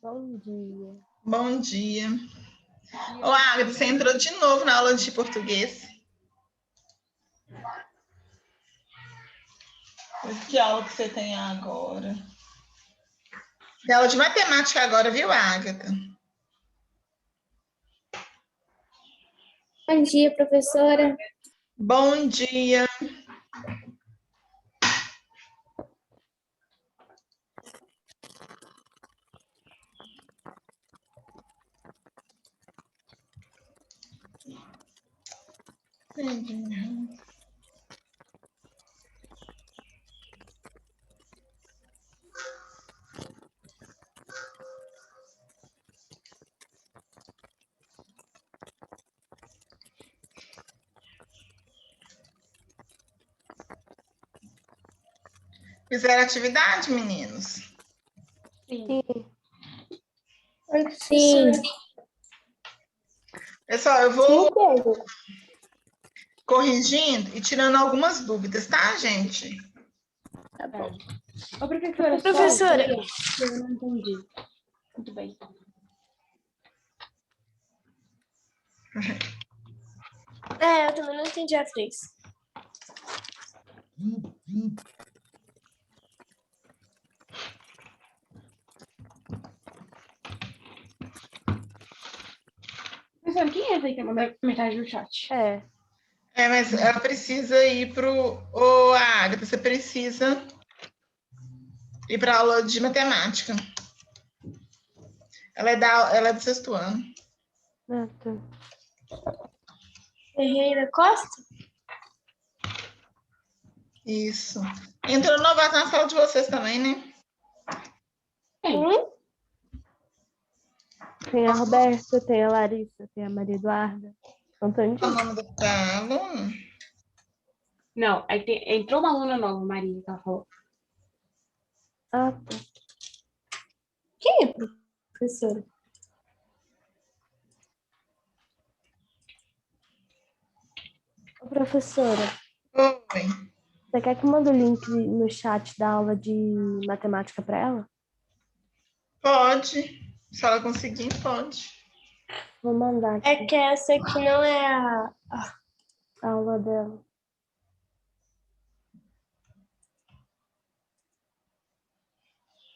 Bom dia. Bom dia. Ô, Agatha, você entrou de novo na aula de português. Que aula que você tem agora? Tem aula de matemática agora, viu, Agatha? Bom dia, professora. Bom dia. Fizeram atividade, meninos? Sim. Sim. Pessoal, eu vou Sim, Pedro. corrigindo e tirando algumas dúvidas, tá, gente? Tá bom. Ô, professora, Professora. só eu não entendi. Muito bem. Eu também não entendi a 3. Professora, quem é essa aí que mandou mensagem no chat? Mas ela precisa ir Ô, Agatha, você precisa ir para aula de matemática. Ela é do 6º ano. Ferreira Costa? Isso. Entrou novato na sala de vocês também, né? Tem a Roberta, tem a Larissa, tem a Maria Eduarda. Antônio. Qual o nome da aluna? Não, aí entrou uma aluna nova, Maria, que ela falou. Ah, tá. Quem é professora? Ô, professora, Oi. você quer que eu mande o link no chat da aula de matemática para ela? Pode. Se ela conseguir, pode. Vou mandar aqui É que essa aqui não é a... a aula dela.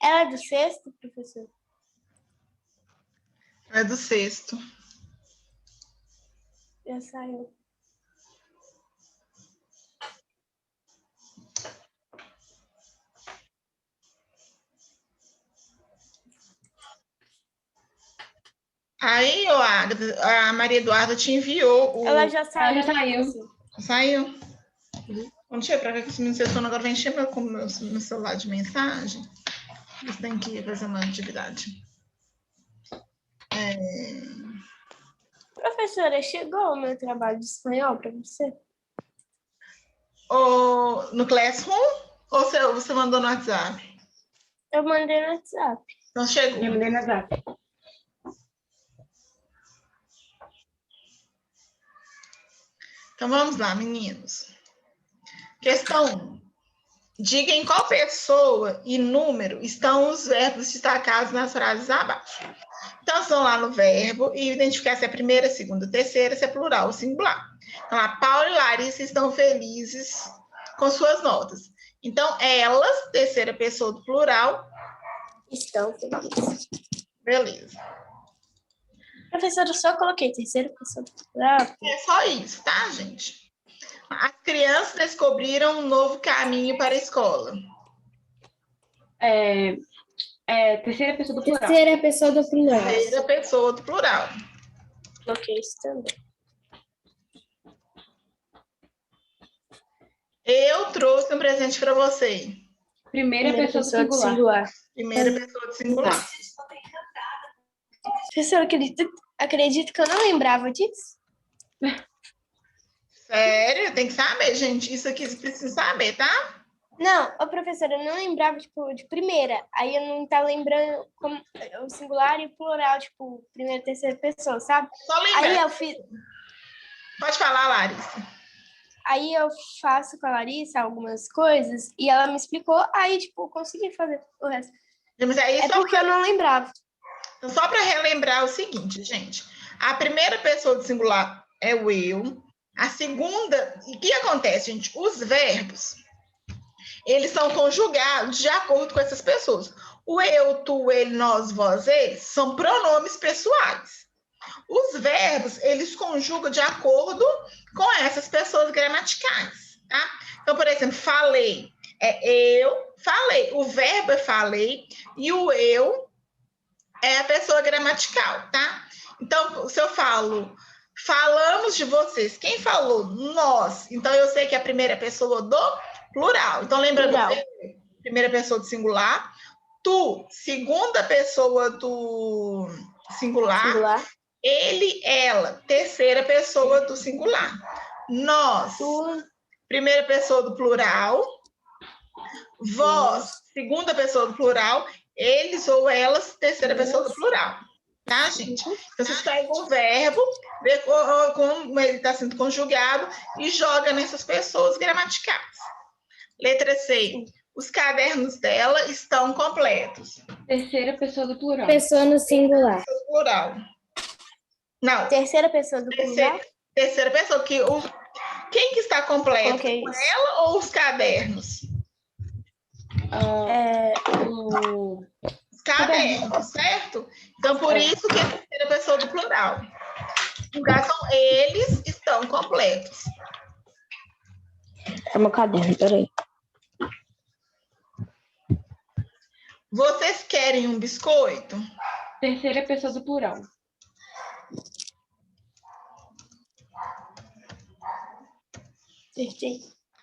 Ela é do 6º, professor? É do 6º. Já saiu. Aí, ô, Agatha, a Maria Eduarda te enviou o... Ela já saiu. Ela já saiu. Saiu? Quando chega pra cá que esse menino sessão agora vai encher meu celular de mensagem. Eles têm que fazer uma atividade. Professora, chegou o meu trabalho de espanhol para você? No Classroom ou você mandou no WhatsApp? Eu mandei no WhatsApp. Então chegou. Eu mandei no WhatsApp. Então vamos lá, meninos. Questão 1. Diga em qual pessoa e número estão os verbos destacados nas frases abaixo. Então, vocês vão lá no verbo e identificar se é primeira, segunda, terceira, se é plural ou singular. Então, a Paula e Larissa estão felizes com suas notas. Então, elas, terceira pessoa do plural. Estão felizes. Beleza. Professora, eu só coloquei terceira pessoa do plural. É só isso, tá, gente? As crianças descobriram um novo caminho para a escola. Terceira pessoa do plural. Terceira pessoa do plural. Terceira pessoa do plural. Coloquei isso também. Eu trouxe um presente para você. Primeira pessoa do do singular. singular. Primeira pessoa do singular. Professora, acredito que eu não lembrava disso. Sério? Tem que saber, gente. Isso aqui você precisa saber, tá? Não, professora, eu não lembrava, tipo, de primeira. Aí eu não tava lembrando como o singular e o plural, tipo, primeira e terceira pessoa, sabe? Só lembrar. Aí eu fiz. Pode falar, Larissa. Aí eu faço com a Larissa algumas coisas e ela me explicou, aí, tipo, eu consegui fazer o resto. Mas aí É só porque eu não lembrava. Então, só para relembrar o seguinte, gente. A primeira pessoa do singular é o eu. A segunda... E o que acontece, gente? Os verbos, eles são conjugados de acordo com essas pessoas. O eu, tu, ele, nós, vós, eles são pronomes pessoais. Os verbos, eles conjugam de acordo com essas pessoas gramaticais, tá? Então, por exemplo, falei, eu falei. O verbo é falei e o eu é a pessoa gramatical, tá? Então, se eu falo, falamos de vocês, quem falou? Nós. Então, eu sei que é a primeira pessoa do plural. Então, lembrando, primeira pessoa do singular, tu, segunda pessoa do singular. Ele, ela, terceira pessoa do singular. Nós, primeira pessoa do plural. Vós, segunda pessoa do plural. Eles ou elas, terceira pessoa do plural. Tá, gente? Então, vocês pegam o verbo, vê como ele está sendo conjugado e joga nessas pessoas gramaticais. Letra C. Os cadernos dela estão completos. Terceira pessoa do plural. Pessoa no singular. Plural. Não. Terceira pessoa do plural? Terceira pessoa. Quem que está completo? Okay. Ela ou os cadernos? Os cadernos, certo? Então, por isso que é a terceira pessoa do plural. Então, eles estão completos. É meu caderno, peraí. Vocês querem um biscoito? Terceira pessoa do plural.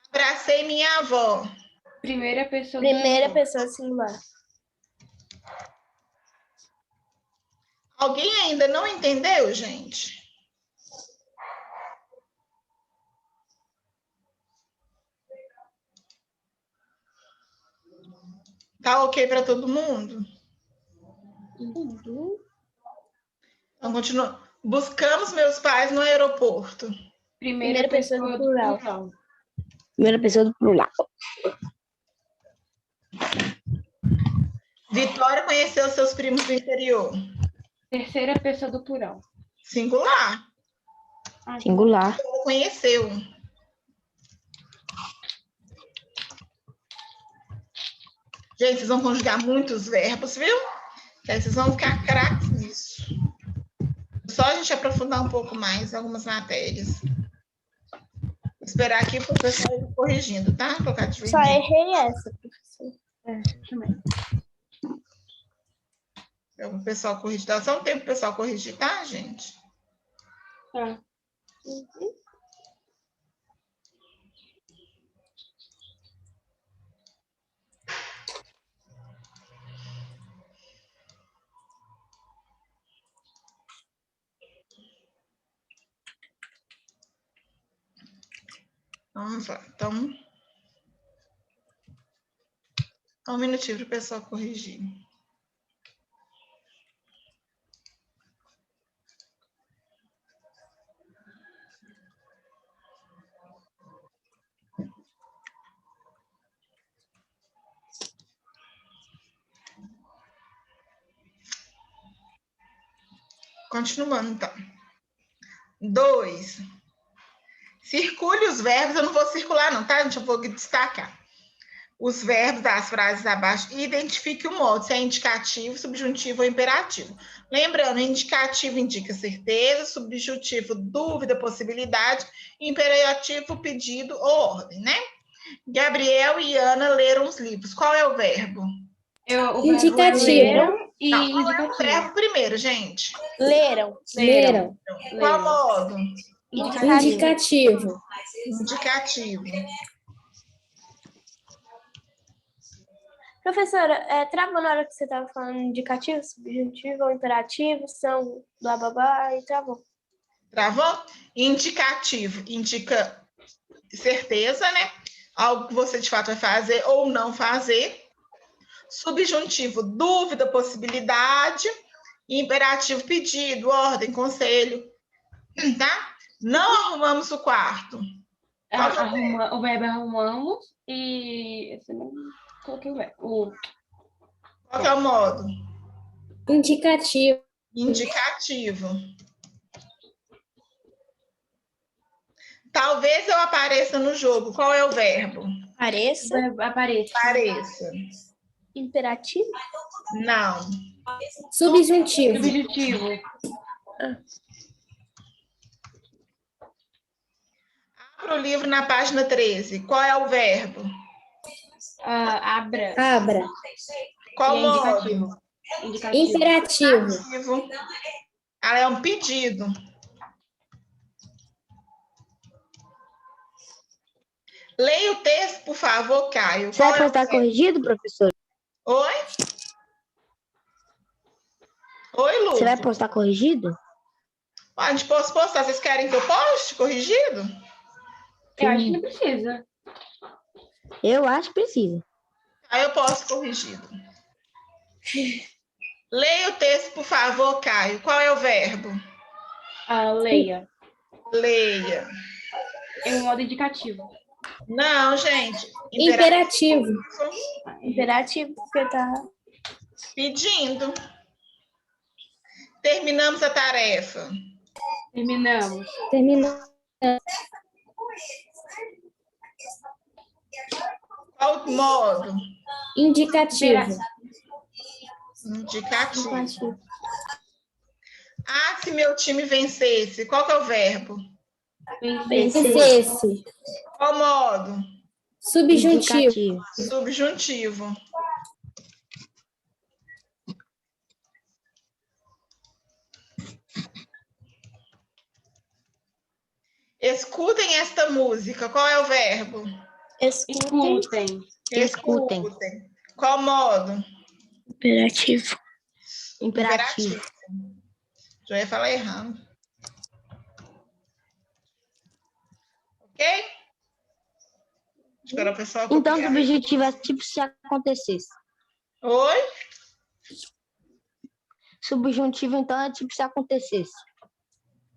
Abracei minha avó. Primeira pessoa singular. Alguém ainda não entendeu, gente? Tá ok para todo mundo? Então, continua. Buscamos meus pais no aeroporto. Primeira pessoa do plural. Primeira pessoa do plural. Vitória conheceu seus primos do interior. Terceira pessoa do plural. Singular. Singular. Conheceu. Gente, vocês vão conjugar muitos verbos, viu? Aí vocês vão ficar craques nisso. Só a gente aprofundar um pouco mais em algumas matérias. Vou esperar aqui para o professor ir corrigindo, tá? Só errei essa, professor. Também. O pessoal corrigir. Dá só um tempo para o pessoal corrigir, tá, gente? Tá. Vamos lá. Então, um minutinho para o pessoal corrigir. Continuando, então. 2. Circule os verbos. Eu não vou circular, não, tá, gente? Eu vou destacar. Os verbos das frases abaixo e identifique o modo, se é indicativo, subjuntivo ou imperativo. Lembrando, indicativo indica certeza, subjuntivo, dúvida, possibilidade, imperativo, pedido ou ordem, né? Gabriel e Ana leram os livros. Qual é o verbo? Indicativo. Leram e Não, qual é o indicativo. verbo primeiro, gente? Leram. Qual modo? Indicativo. Indicativo. Professora, travou na hora que você estava falando indicativo, subjuntivo ou imperativo, são blá blá blá e travou. Travou? Indicativo indica certeza, né? Algo que você de fato vai fazer ou não fazer. Subjuntivo, dúvida, possibilidade. Imperativo, pedido, ordem, conselho. Tá? Não arrumamos o quarto. O verbo arrumamos e... Esse não coloquei o verbo. Qual que é o modo? Indicativo. Indicativo. Talvez eu apareça no jogo. Qual é o verbo? Pareça. Apareça. Pareça. Imperativo. Não. Subjuntivo. Subjuntivo. Abra o livro na página 13. Qual é o verbo? Abra. Abra. Qual E é modo? indicativo. Imperativo. Indicativo. Ela é um pedido. Leia o texto, por favor, Caio. Você Qual vai é o postar verbo? corrigido, professor? Oi? Oi, Lu. Você vai postar corrigido? A gente pode postar. Vocês querem que eu poste corrigido? Eu acho que não precisa. Eu acho que precisa. Aí eu posto corrigido. Leia o texto, por favor, Caio. Qual é o verbo? Leia. Leia. É um modo indicativo. Não, gente. Imperativo. Imperativo, porque tá. Pedindo. Terminamos a tarefa. Terminamos. Terminou. Qual o modo? Indicativo. Indicativo. Ah, se meu time vencesse. Qual que é o verbo? Vencesse. Qual modo? Subjuntivo. Indicativo. Subjuntivo. Escutem esta música. Qual é o verbo? Escutem. Escutem. Qual modo? Imperativo. Imperativo. Já ia falar errado. Ok? Espera o pessoal Então, copiar. subjuntivo é tipo se acontecesse. Oi? Subjuntivo, então, é tipo se acontecesse.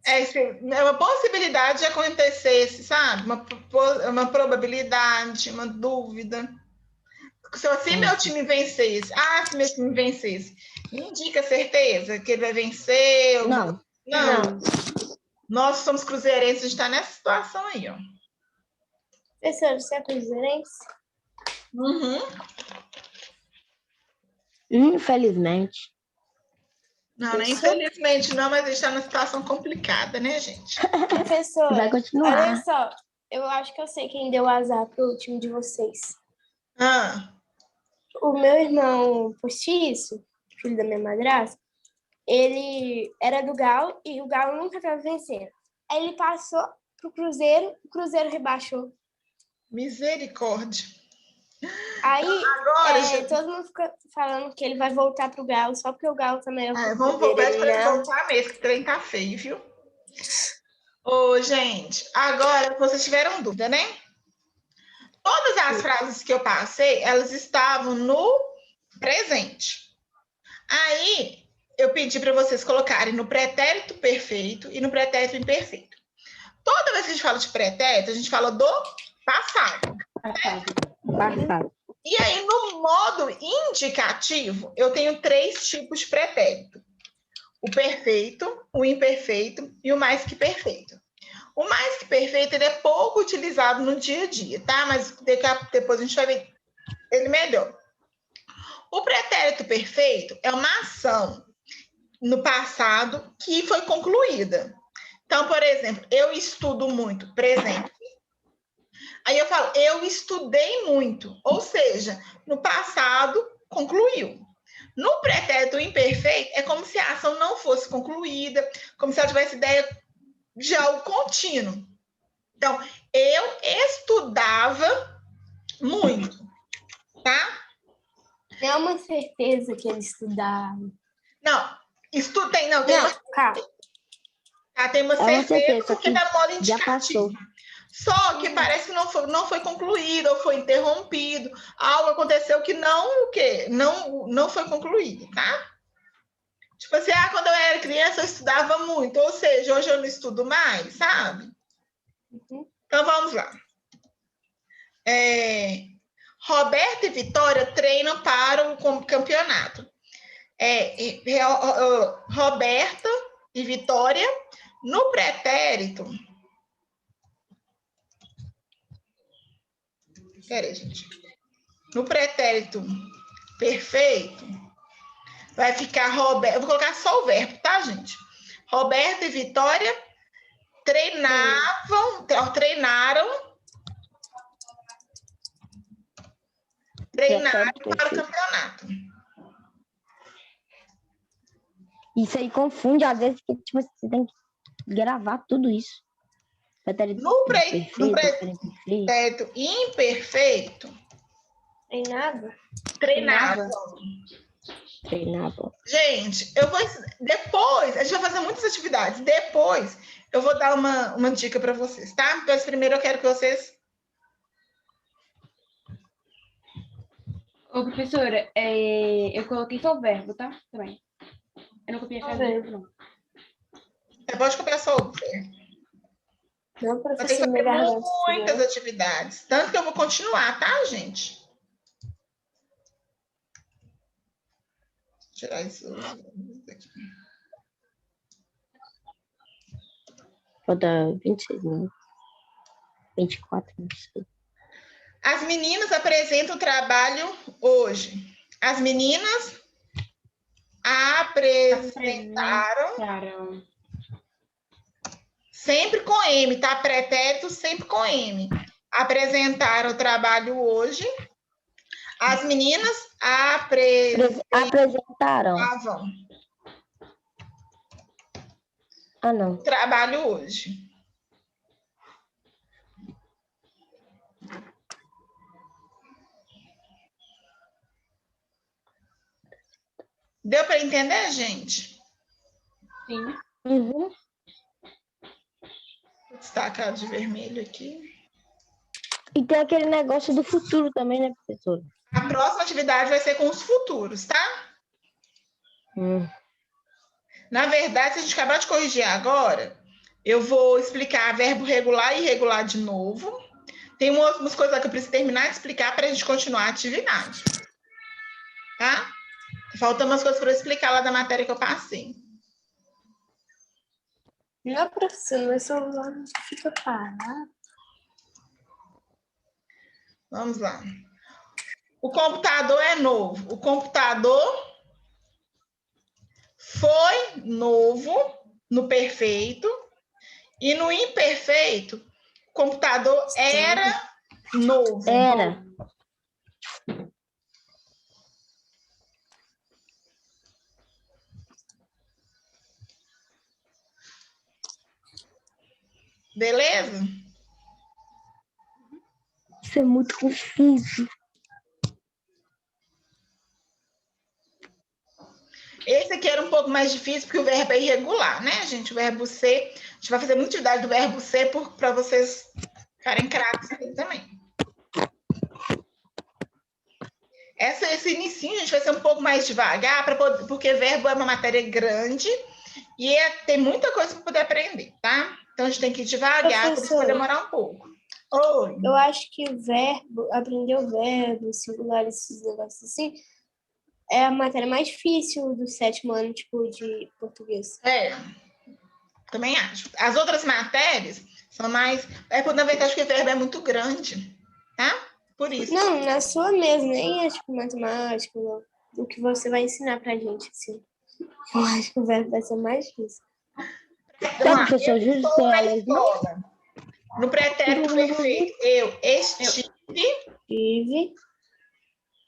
É uma possibilidade de acontecer, sabe? Uma probabilidade, uma dúvida. Se meu time vencesse, se meu time vencesse, me indica certeza que ele vai vencer? Não. Não. Nós somos cruzeirenses, a gente está nessa situação aí, ó. Professor, você é cruzeirense? Uhum. Infelizmente. Não, nem infelizmente não, mas a gente está numa situação complicada, né, gente? Professor, Vai continuar. olha só. Eu acho que eu sei quem deu azar pro time de vocês. O meu irmão postiço, filho da minha madrasta, ele era do Galo e o Galo nunca estava vencendo. Aí ele passou pro Cruzeiro, o Cruzeiro rebaixou. Misericórdia. Aí Agora, gente, todo mundo fica falando que ele vai voltar pro Galo, só porque o Galo também é o vamos pede para ele voltar mesmo, que o trem tá feio, viu? Ô, gente, agora vocês tiveram dúvida, né? Todas as frases que eu passei, elas estavam no presente. Aí, eu pedi para vocês colocarem no pretérito perfeito e no pretérito imperfeito. Toda vez que a gente fala de pretérito, a gente fala do passado. Passado. E aí, no modo indicativo, eu tenho 3 tipos de pretérito. O perfeito, o imperfeito e o mais que perfeito. O mais que perfeito, ele é pouco utilizado no dia a dia, tá? Mas depois a gente vai ver ele melhor. O pretérito perfeito é uma ação no passado que foi concluída. Então, por exemplo, eu estudo muito, presente. Aí eu falo, eu estudei muito. Ou seja, no passado, concluiu. No pretérito imperfeito, é como se a ação não fosse concluída, como se ela tivesse ideia de algo contínuo. Então, eu estudava muito, tá? É uma certeza que ele estudava. Não, estudei, não. Calma. Tem uma certeza porque que tá modo já passou. indicativo. Só que parece que não foi concluído ou foi interrompido. Algo aconteceu que não foi concluído, tá? Tipo assim, quando eu era criança eu estudava muito. Ou seja, hoje eu não estudo mais, sabe? Então, vamos lá. Roberto e Vitória treinam para o campeonato. Roberta e Vitória. No pretérito... Peraí, gente. No pretérito perfeito, vai ficar Roberto. Eu vou colocar só o verbo, tá, gente? Roberto e Vitória treinaram para o campeonato. Isso aí confunde, às vezes, que tipo, você tem que gravar tudo isso. No pretérito imperfeito, treinavam. Gente, depois, a gente vai fazer muitas atividades. Depois, eu vou dar uma dica para vocês, tá? Mas primeiro eu quero que vocês... Ô, professora, eu coloquei só o verbo, tá? Também. Eu não copiei essa verbo, não. Você pode copiar só o verbo. Não, Vai ter que professor, fazer muitas atividades. Tanto que eu vou continuar, tá, gente? Vou tirar isso daqui. Falta 26 minutos. 24, não sei. As meninas apresentam o trabalho hoje. As meninas apresentaram... Sempre com M, tá? Pretérito sempre com M. Apresentaram o trabalho hoje. As meninas Apresentaram. Ah, não. O trabalho hoje. Deu para entender, gente? Sim. Uhum. Vou destacar de vermelho aqui. E tem aquele negócio do futuro também, né, professora? A próxima atividade vai ser com os futuros, tá? Na verdade, se a gente acabar de corrigir agora, eu vou explicar verbo regular e irregular de novo. Tem umas coisas que eu preciso terminar de explicar para a gente continuar a atividade. Tá? Faltam umas coisas para eu explicar lá da matéria que eu passei. Não, professor, meu celular não fica parado. Vamos lá. O computador é novo. O computador foi novo no perfeito e no imperfeito, o computador era novo. Era. Beleza? Isso é muito confuso. Esse aqui era um pouco mais difícil, porque o verbo é irregular, né, gente? O verbo ser, a gente vai fazer muita atividade do verbo ser para vocês ficarem craques aqui também. Esse inicinho, a gente vai ser um pouco mais devagar, porque verbo é uma matéria grande e tem muita coisa para poder aprender, tá? Então, a gente tem que ir devagar, por isso vai demorar um pouco. Oi. Eu acho que o verbo, aprender o verbo, singular, esses negócios assim, é a matéria mais difícil do 7º ano, tipo, de português. Também acho. As outras matérias são mais... na verdade, que o verbo é muito grande, tá? Por isso. Não, na sua mesmo, nem é, tipo, matemática, não. O que você vai ensinar pra gente, assim. Eu acho que o verbo vai ser mais difícil. Professor, estou na escola. No pretérito perfeito, eu estive.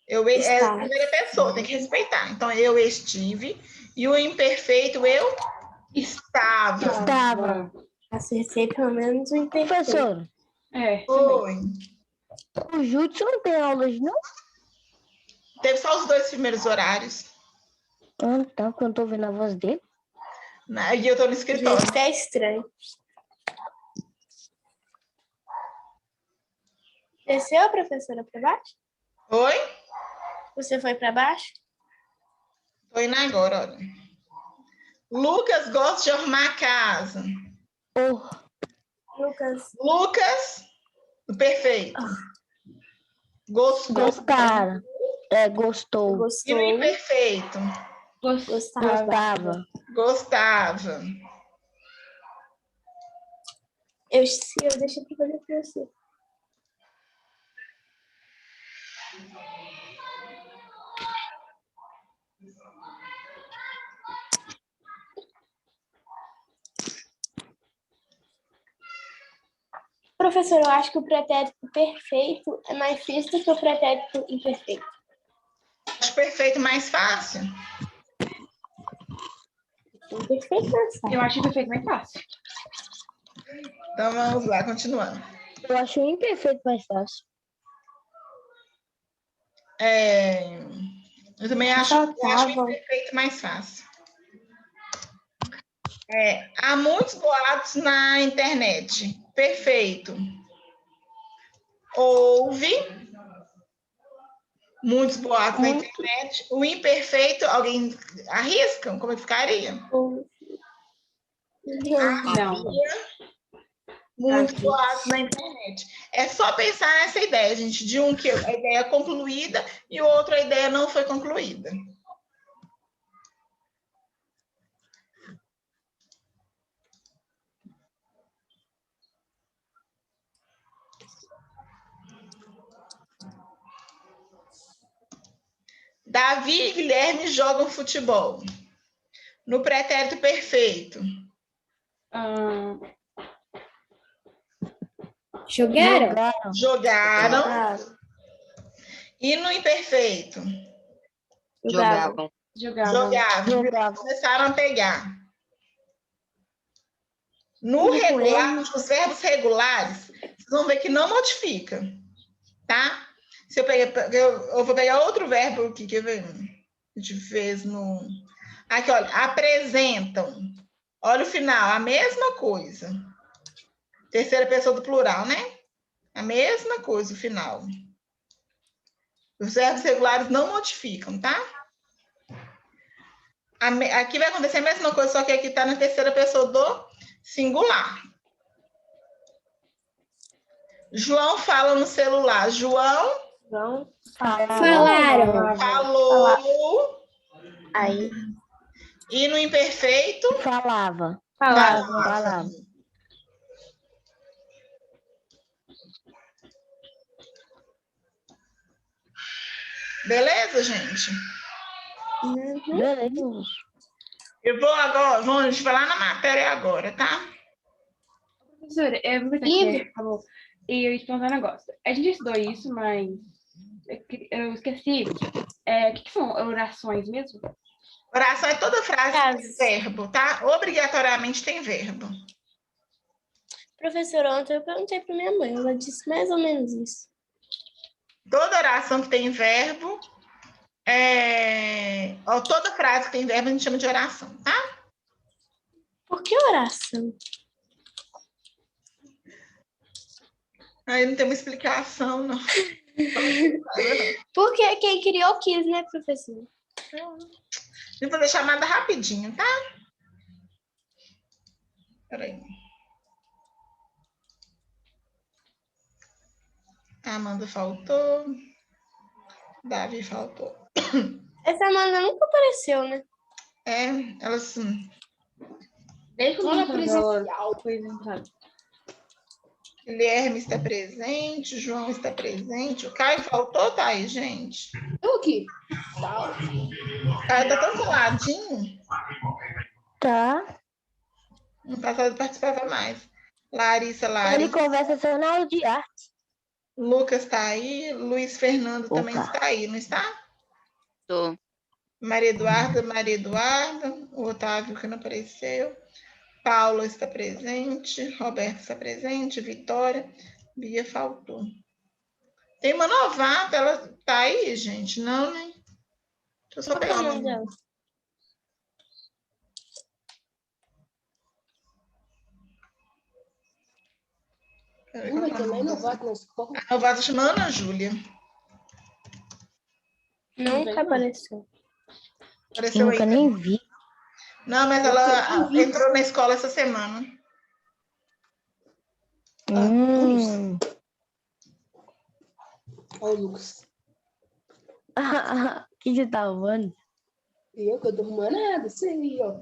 É a primeira pessoa, tem que respeitar. Então, eu estive. E o imperfeito, eu estava. Acertei pelo menos o imperfeito. Professor. Oi. O Júlio não tem aulas, não? Teve só os 2 primeiros horários. Então, que eu não tô vendo a voz dele. E eu tô no escritório. Isso é estranho. Desceu a professora para baixo? Oi? Você foi para baixo? Tô indo agora, olha. Lucas gosta de arrumar a casa. Lucas, perfeito. Gostou. Gostou. E no imperfeito? Gostava. Gostava. Eu deixei para fazer para você. Professor, eu acho que o pretérito perfeito é mais difícil do que o pretérito imperfeito. Acho perfeito mais fácil. Imperfeito é mais fácil. Eu acho imperfeito mais fácil. Então vamos lá, continuando. Eu acho o imperfeito mais fácil. Eu também acho o imperfeito mais fácil. Há muitos boatos na internet. Perfeito. Houve muitos boatos na internet. O imperfeito, alguém arriscam? Como é que ficaria? Não. Muitos boatos na internet. É só pensar nessa ideia, gente, de um que a ideia é concluída e o outro a ideia não foi concluída. Davi e Guilherme jogam futebol. No pretérito perfeito. Jogaram? E no imperfeito? Jogavam. Começaram a pegar. No regular, os verbos regulares, vocês vão ver que não modifica. Tá? Se eu vou pegar outro verbo aqui, que a gente fez no... Aqui, olha, apresentam. Olha o final, a mesma coisa. Terceira pessoa do plural, né? A mesma coisa, o final. Os verbos regulares não modificam, tá? Aqui vai acontecer a mesma coisa, só que aqui está na terceira pessoa do singular. João fala no celular. João Falaram. falou. Aí. E no imperfeito? Falava. Beleza, gente? Beleza. Eu vou agora, vamos falar na matéria agora, tá? Professora, eu vou ver acabou. E eu ia te perguntar um negócio. A gente estudou isso, mas eu esqueci. O que são orações mesmo? Oração é toda frase que tem verbo, tá? Obrigatoriamente tem verbo. Professora, ontem eu perguntei para minha mãe, ela disse mais ou menos isso. Toda oração que tem verbo, toda frase que tem verbo a gente chama de oração, tá? Por que oração? Aí não tem uma explicação, não. Porque quem criou quis, né, professor? Eu vou fazer chamada rapidinho, tá? Peraí. A Amanda faltou. Davi faltou. Essa Amanda nunca apareceu, né? Elas... Desde quando presencial. Guilherme está presente, João está presente. O Caio faltou, tá aí, gente? Eu aqui. O Caio tá tão caladinho. Tá. No passado participava mais. Larissa. Ele conversa só na aula de arte. Lucas está aí. Luiz Fernando também está aí, não está? Tô. Maria Eduarda. O Otávio que não apareceu. Paula está presente. Roberto está presente. Vitória. Bia faltou. Tem uma novata, ela tá aí, gente? Não, né? Deixa eu só pegar o nome dela. Vai ter mais novato na escola? A novata chama Ana Júlia. Nunca apareceu. Apareceu Nunca aí. nem vi. Não, mas ela entrou na escola essa semana. Olha o Lucas. Que você tá voando? Eu que eu tô arrumando nada, sei, ó.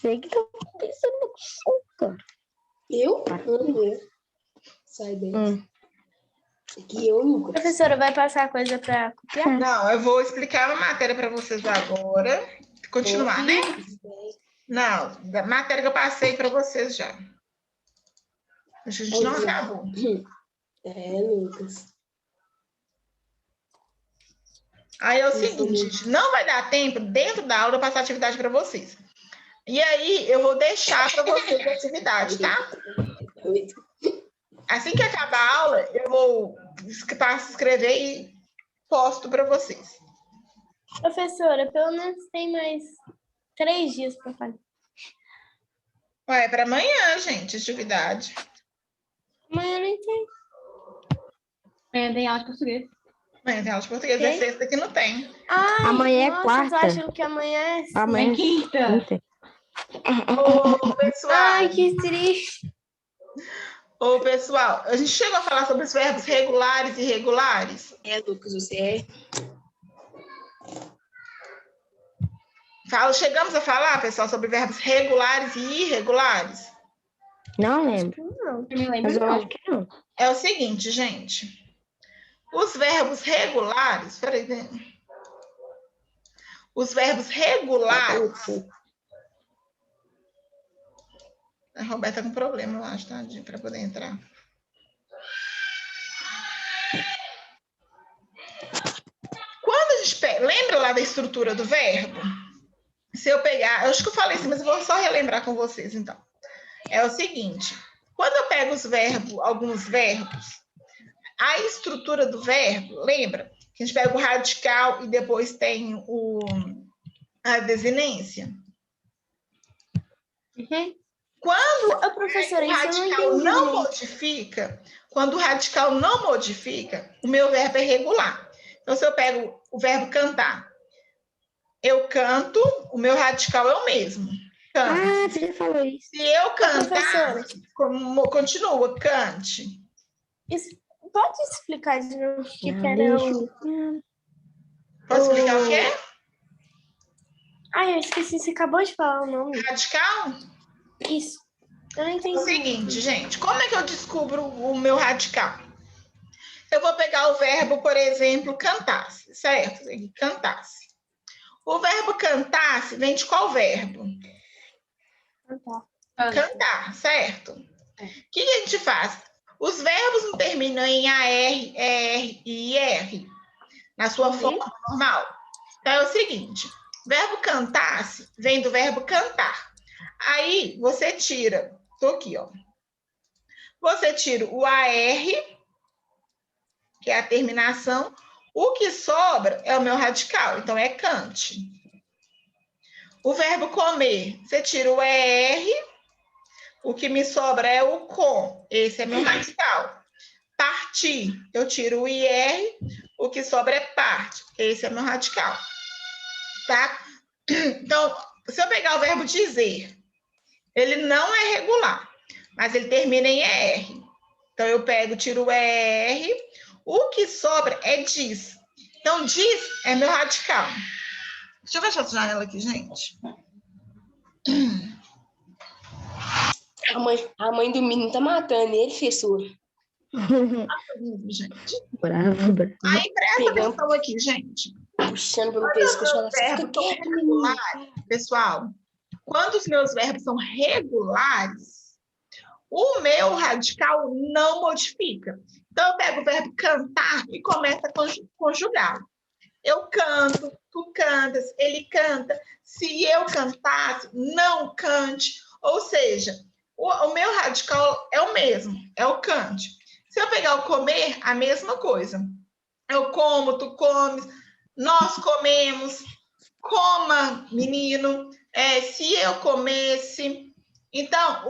Sei que tá pensando no som, cara. Eu? Sai daí. Aqui eu, Lucas. Professora, vai passar coisa para copiar? Não, eu vou explicar uma matéria para vocês agora. Continuar, né? Não, da matéria que eu passei para vocês já. A gente não acabou. Lucas. Aí é o seguinte, gente, não vai dar tempo dentro da aula eu passar a atividade para vocês. E aí eu vou deixar para vocês a atividade, tá? Assim que acabar a aula, eu vou escrever e posto para vocês. Professora, pelo menos tem mais 3 dias para fazer. Ué, para amanhã, gente, atividade. Amanhã não tem. Amanhã tem aula de português. Amanhã tem aula de português, é sexta que não tem. Ai, Amanhã é nossa, quarta. eu tô achando que amanhã é... Amanhã É quinta. Ô, pessoal, Ai, que triste. pessoal, a gente chegou a falar sobre os verbos regulares e irregulares? Lucas, você Chegamos a falar, pessoal, sobre verbos regulares e irregulares? Não lembro. Não. Eu me lembro, Mas eu não. acho que não. É o seguinte, gente. Os verbos regulares... Peraí, né? Os verbos regulares... A Roberta tá com problema, eu acho, tá? Para poder entrar. Quando a gente pega... Lembra lá da estrutura do verbo? Se eu pegar... Eu acho que eu falei assim, mas eu vou só relembrar com vocês, então. É o seguinte. Quando eu pego alguns verbos, a estrutura do verbo, lembra? Que a gente pega o radical e depois tem a desinência. Uhum. Quando Professora, o isso eu não radical entendi. não modifica, quando o radical não modifica, o meu verbo é regular. Então, se eu pego o verbo cantar, eu canto, o meu radical é o mesmo. Canto. Ah, você já falou isso. Se eu cantar, Professora, continua, cante. pode explicar de novo o que Ah, era deixa o... Posso explicar o quê? Ai, eu esqueci, você acabou de falar o nome. Radical? Isso. Eu não É entendi. o seguinte, gente, como é que eu descubro o meu radical? Eu vou pegar o verbo, por exemplo, cantasse, certo? Cantasse. O verbo cantasse vem de qual verbo? Cantar, certo? O que a gente faz? Os verbos não terminam em AR, ER e IR, na sua forma normal. Então, é o seguinte, verbo cantasse vem do verbo cantar. Aí, você tira, tô aqui, ó. Você tira o AR, que é a terminação. O que sobra é o meu radical, então é cante. O verbo comer, você tira o ER, o que me sobra é o com, esse é meu radical. Partir, eu tiro o IR, o que sobra é parte, esse é meu radical. Tá? Então, se eu pegar o verbo dizer, ele não é regular, mas ele termina em ER. Então, eu pego, tiro o ER, o que sobra é diz. Então, diz é meu radical. Deixa eu fechar essa janela aqui, gente. A mãe do menino tá matando ele, professora. Gente. Bravo. Aí, presta atenção aqui, gente. Puxando pelo pescoço. Ela Verbos são regulares, pessoal. Quando os meus verbos são regulares, o meu radical não modifica. Então, eu pego o verbo cantar e começo a conjugar. Eu canto, tu cantas, ele canta. Se eu cantasse, não cante. Ou seja, o meu radical é o mesmo, é o cante. Se eu pegar o comer, a mesma coisa. Eu como, tu comes, nós comemos, coma, menino. Se eu comesse... Então,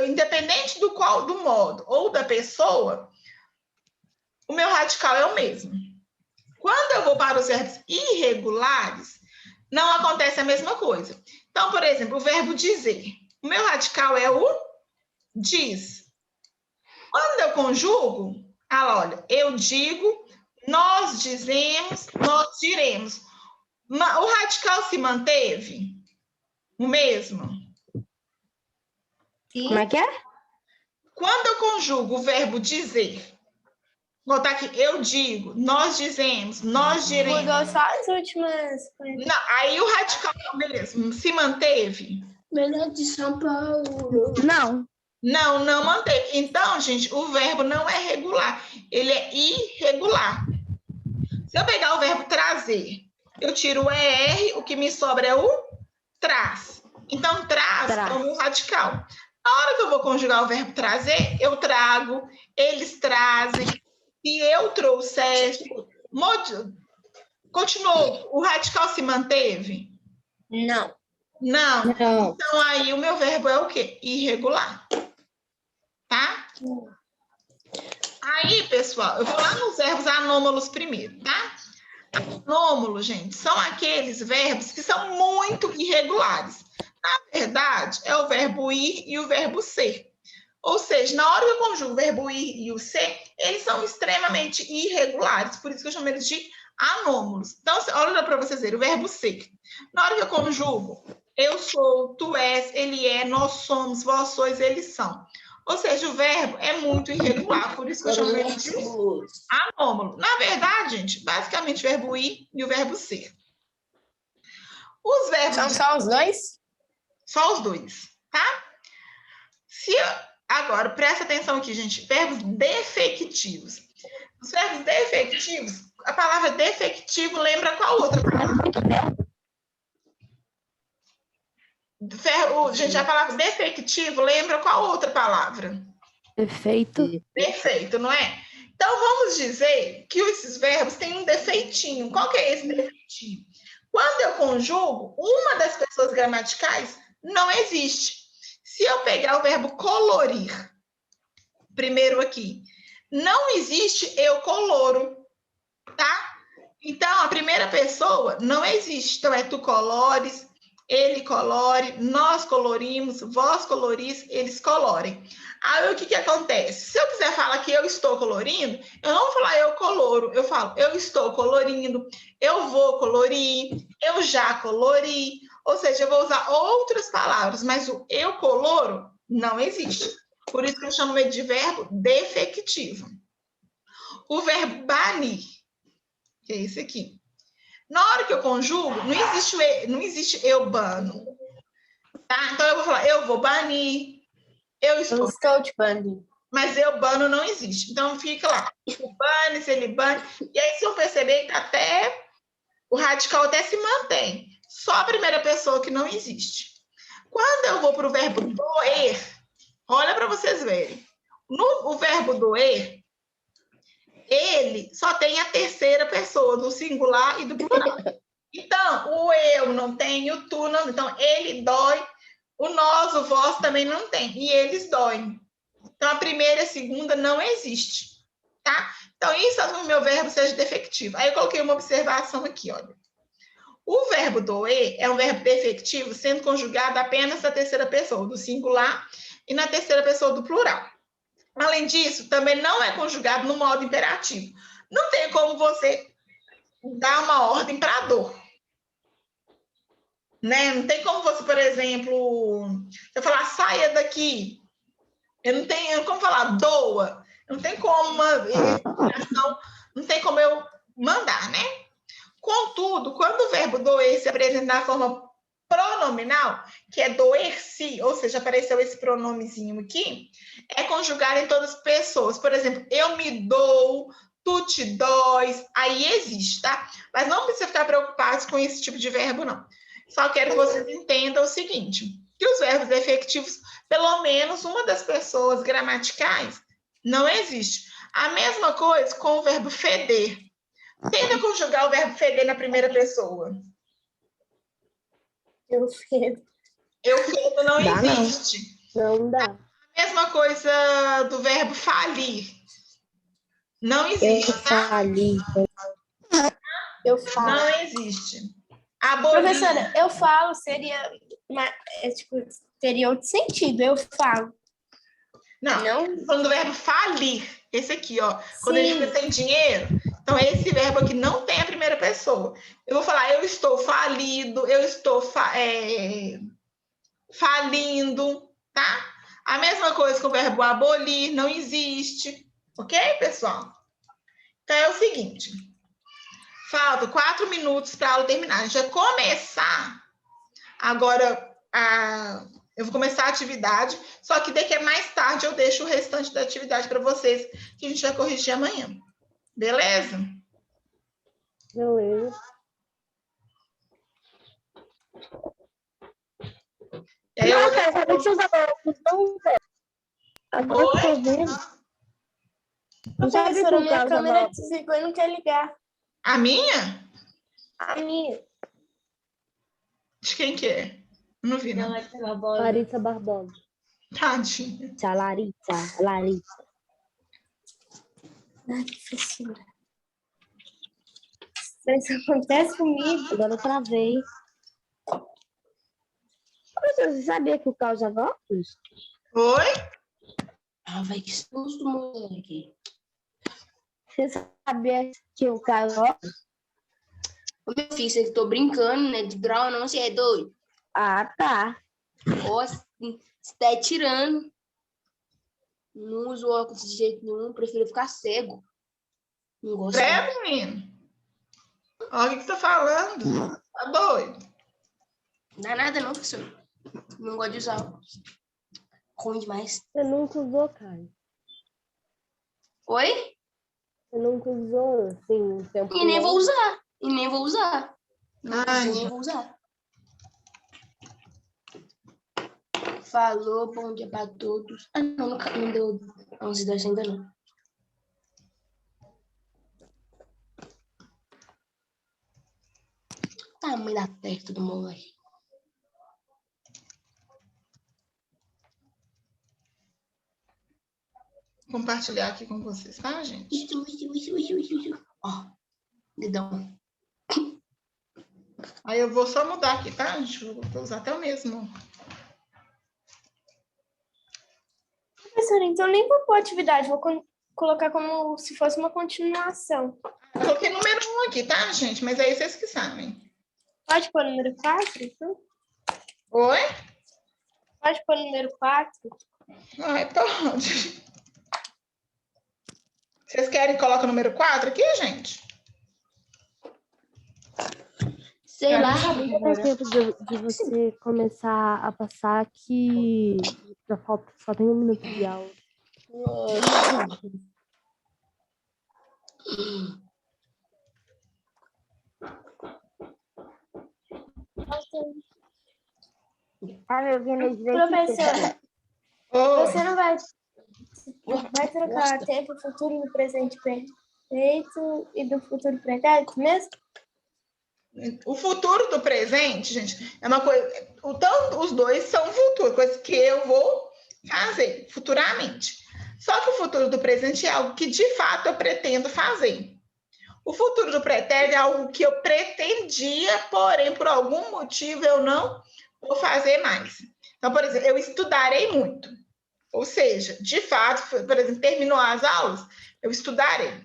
independente do modo ou da pessoa, o meu radical é o mesmo. Quando eu vou para os verbos irregulares, não acontece a mesma coisa. Então, por exemplo, o verbo dizer. O meu radical é o diz. Quando eu conjugo, olha, eu digo, nós dizemos, nós O radical se manteve? O mesmo? Sim. Como é que é? Quando eu conjugo o verbo dizer, vou botar aqui, eu digo, nós dizemos, nós diremos. Mudou só as últimas coisas. Não, aí o radical mesmo se manteve? Melhor de São Paulo. Não. Não manteve. Então, gente, o verbo não é regular, ele é irregular. Se eu pegar o verbo trazer, eu tiro o ER, o que me sobra é o traz. Então, traz é o meu radical. Na hora que eu vou conjugar o verbo trazer, eu trago, eles trazem. Se eu trouxesse, continuou, o radical se manteve? Não. Não. Não. Então, aí o meu verbo é o quê? Irregular. Tá? Aí, pessoal, eu vou lá nos verbos anômalos primeiro, tá? Anômalos, gente, são aqueles verbos que são muito irregulares. Na verdade, é o verbo ir e o verbo ser. Ou seja, na hora que eu conjugo o verbo ir e o ser, eles são extremamente irregulares, por isso que eu chamo eles de anômalos. Então, olha para vocês verem, o verbo ser. Na hora que eu conjugo, eu sou, tu és, ele é, nós somos, vós sois, eles são. Ou seja, o verbo é muito irregular, por isso que eu chamo ele de anômalo. Na verdade, gente, basicamente o verbo ir e o verbo ser. Os verbos... São só os dois? Só os dois, tá? Agora, presta atenção aqui, gente. Verbos defectivos. Os verbos defectivos, a palavra defectivo lembra qual outra palavra? Gente, a palavra defectivo lembra qual outra palavra? Perfeito. Perfeito, não é? Então, vamos dizer que esses verbos têm um defeitinho. Qual que é esse defeitinho? Quando eu conjugo, uma das pessoas gramaticais não existe. Se eu pegar o verbo colorir, primeiro aqui, não existe eu coloro, tá? Então, a primeira pessoa não existe. Então, é tu colores, ele colore, nós colorimos, vós coloris, eles colorem. Aí, o que acontece? Se eu quiser falar que eu estou colorindo, eu não vou falar eu coloro, eu falo eu estou colorindo, eu vou colorir, eu já colori. Ou seja, eu vou usar outras palavras, mas o eu coloro não existe. Por isso que eu chamo ele de verbo defectivo. O verbo banir, que é esse aqui. Na hora que eu conjugo, não existe eu bano. Tá? Então, eu vou falar, eu vou banir, eu estou te banindo. Mas eu bano não existe. Então, fica lá. O bane, se ele bane. E aí, se eu perceber que até o radical até se mantém. Só a primeira pessoa que não existe. Quando eu vou para o verbo doer, olha para vocês verem. O verbo doer, ele só tem a terceira pessoa, do singular e do plural. Então, o eu não tem, o tu não. Então, ele dói, o nós, o vós também não tem. E eles doem. Então, a primeira e a segunda não existe. Tá? Então, isso faz com que o meu verbo seja defectivo. Aí, eu coloquei uma observação aqui, olha. O verbo doer é um verbo defectivo sendo conjugado apenas na terceira pessoa do singular e na terceira pessoa do plural. Além disso, também não é conjugado no modo imperativo. Não tem como você dar uma ordem para a dor. Né? Não tem como você, por exemplo, eu falar saia daqui. Eu não tenho como falar doa. Não tem como não tem como eu mandar, né? Contudo, quando o verbo doer se apresenta na forma pronominal, que é doer-se, ou seja, apareceu esse pronomezinho aqui, é conjugado em todas as pessoas. Por exemplo, eu me dou, tu te dóis, aí existe, tá? Mas não precisa ficar preocupados com esse tipo de verbo, não. Só quero que vocês entendam o seguinte, que os verbos defectivos, pelo menos uma das pessoas gramaticais, não existe. A mesma coisa com o verbo feder. Tenta conjugar o verbo feder na primeira pessoa. Eu fedo. Eu fedo não existe. Não dá. A mesma coisa do verbo falir. Não existe, tá? Eu falo. Não existe. Abolir. Professora, eu falo seria teria outro sentido. Eu falo. Não. Falando do verbo falir. Esse aqui, ó. Quando ele fica sem dinheiro, Então, é esse verbo aqui não tem a primeira pessoa. Eu vou falar, eu estou falido, eu estou falindo, tá? A mesma coisa com o verbo abolir, não existe. Ok, pessoal? Então, é o seguinte. Falta 4 minutos para a aula terminar. A gente vai começar agora eu vou começar a atividade, só que daqui a mais tarde eu deixo o restante da atividade para vocês, que a gente vai corrigir amanhã. Beleza? Beleza. E aí eu... Cara, sabe que seus avós não, velho? Agora que eu tô vendo. Não sabe Professora, por minha causa câmera da... desligou e não quer ligar. A minha? A minha. De quem que é? Não vi, não. Larissa Barbosa. Tadinha. Larissa. Ai, professora. Isso acontece comigo. Agora eu travei. Professor, você sabia que o causa votos? Oi? Ah, vai que susto, moleque. Você sabia que o causa votos? Ô, meu filho, você que tô brincando, né? De grau não, você é doido. Ah, tá. Nossa, você tá tirando. Não uso óculos de jeito nenhum, prefiro ficar cego. Não gosto. Credo, menino. Olha o que você tá falando. Tá doido. Não dá nada não, professor. Não gosto de usar óculos. Ruim demais. Você nunca usou, cara? Oi? Você nunca usou, assim, um tempo E nem vou longo? usar. E nem vou usar. Ai, Nem vou usar. Falou, bom dia pra todos. Ah, não deu 11h10 ainda não. Tamanho da testa do moleque. compartilhar aqui com vocês, tá, gente? Ó, dedão. Aí eu vou só mudar aqui, tá, gente? Vou usar até o mesmo. Professora, então nem vou pôr atividade, vou colocar como se fosse uma continuação. Coloquei número 1 aqui, tá, gente? Mas aí vocês que sabem. Pode pôr número 4, então? Oi? Pode pôr número 4? Ai, pode. Vocês querem que coloque o número 4 aqui, gente? Sei lá. Não tem tempo de você começar a passar que já falta, só tem 1 minuto de aula. Tá me ouvindo direito? Professora, Ô, você não vai trocar tempo, futuro do presente perfeito e do futuro pretérito mesmo? o futuro do presente, gente, é uma coisa... Os dois são futuro, coisa que eu vou fazer futuramente. Só que o futuro do presente é algo que, de fato, eu pretendo fazer. O futuro do pretérito é algo que eu pretendia, porém, por algum motivo, eu não vou fazer mais. Então, por exemplo, eu estudarei muito. Ou seja, de fato, por exemplo, terminou as aulas, eu estudarei.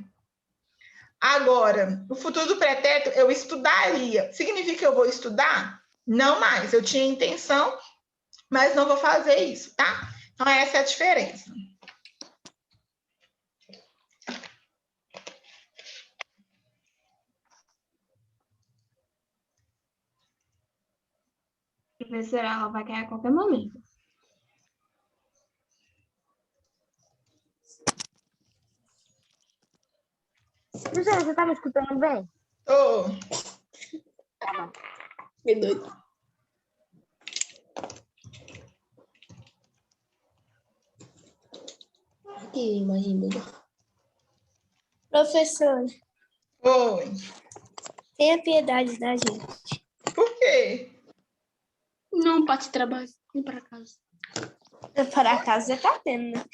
Agora, o futuro do pretérito, eu estudaria. Significa que eu vou estudar? Não mais. Eu tinha intenção, mas não vou fazer isso, tá? Então, essa é a diferença. Professora, ela vai cair a qualquer momento. Professor, você tá me escutando bem? Ô, Que doido. Que imagem doida. Professora, oi. tenha piedade da gente. Por quê? Não, parte de trabalho. Vem pra casa. Para casa já tá tendo, né?